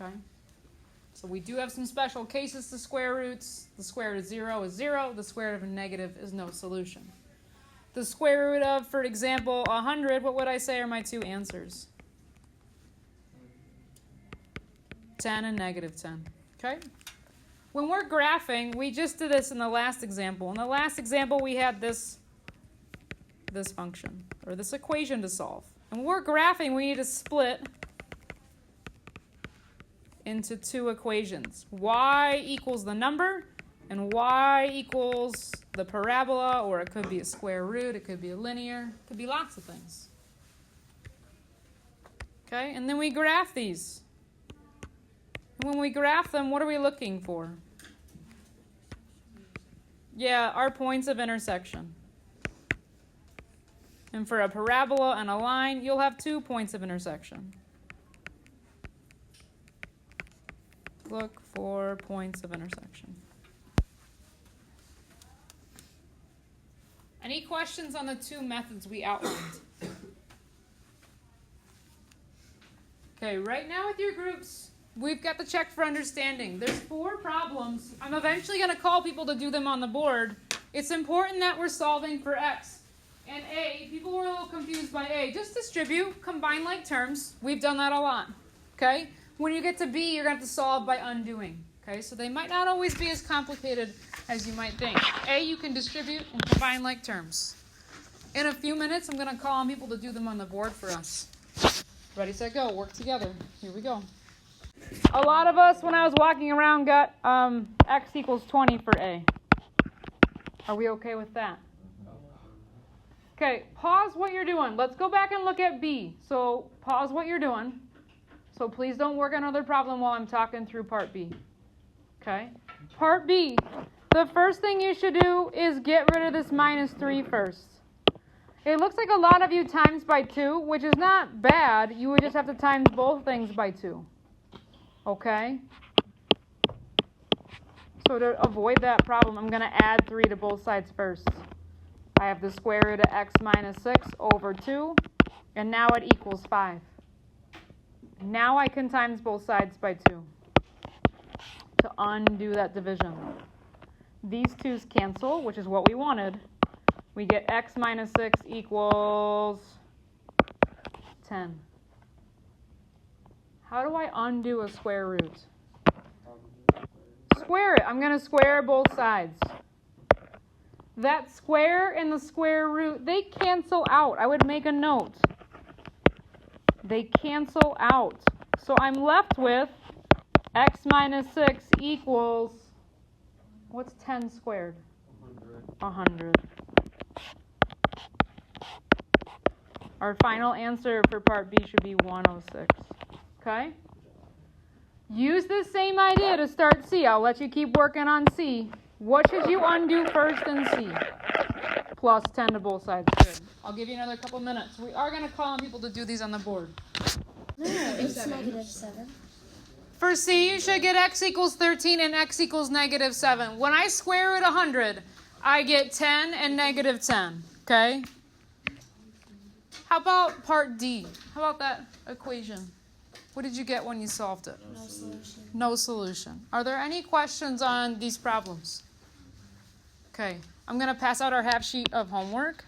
Okay? So we do have some special cases to square roots. The square root of 0 is 0. The square root of a negative is no solution. The square root of, for example, 100, what would I say are my two answers? 10 and negative 10. Okay? When we're graphing, we just did this in the last example. In the last example, we had this function, or this equation to solve. And when we're graphing, we need to split into two equations. Y equals the number, and y equals the parabola, or it could be a square root, it could be a linear, it could be lots of things. Okay, and then we graph these. And when we graph them, what are we looking for? Yeah, our points of intersection. And for a parabola and a line, you'll have 2 points of intersection. Look for points of intersection. Any questions on the two methods we outlined? Okay, right now with your groups, we've got the check for understanding. There's 4 problems. I'm eventually going to call people to do them on the board. It's important that we're solving for x. And a, people were a little confused by a. Just distribute, combine like terms. We've done that a lot. Okay? When you get to b, you're going to have to solve by undoing. Okay? So they might not always be as complicated as you might think. A, you can distribute and combine like terms. In a few minutes, I'm going to call on people to do them on the board for us. Ready, set, go. Work together. Here we go. A lot of us, when I was walking around, got x equals 20 for a. Are we okay with that? Okay, pause what you're doing. Let's go back and look at b. So pause what you're doing. So please don't work on another problem while I'm talking through part b. Okay? Part b. The first thing you should do is get rid of this minus 3 first. It looks like a lot of you times by 2, which is not bad. You would just have to times both things by 2. Okay? So to avoid that problem, I'm going to add 3 to both sides first. I have the square root of x minus 6 over 2, and now it equals 5. Now I can times both sides by 2 to undo that division. These 2's cancel, which is what we wanted. We get x minus 6 equals 10. How do I undo a square root? Square it. I'm going to square both sides. That square and the square root, they cancel out. I would make a note. They cancel out. So I'm left with x minus 6 equals, what's 10 squared? 100. Our final answer for part B should be 106. Okay? Use this same idea to start C. I'll let you keep working on C. What should you undo first in C? Plus 10 to both sides. Good. I'll give you another couple minutes. We are going to call on people to do these on the board. No, it's negative 7. For C, you should get x equals 13 and x equals negative 7. When I square root 100, I get 10 and negative 10. Okay? How about part D? How about that equation? What did you get when you solved it? No solution. No solution. Are there any questions on these problems? Okay, I'm going to pass out our half sheet of homework.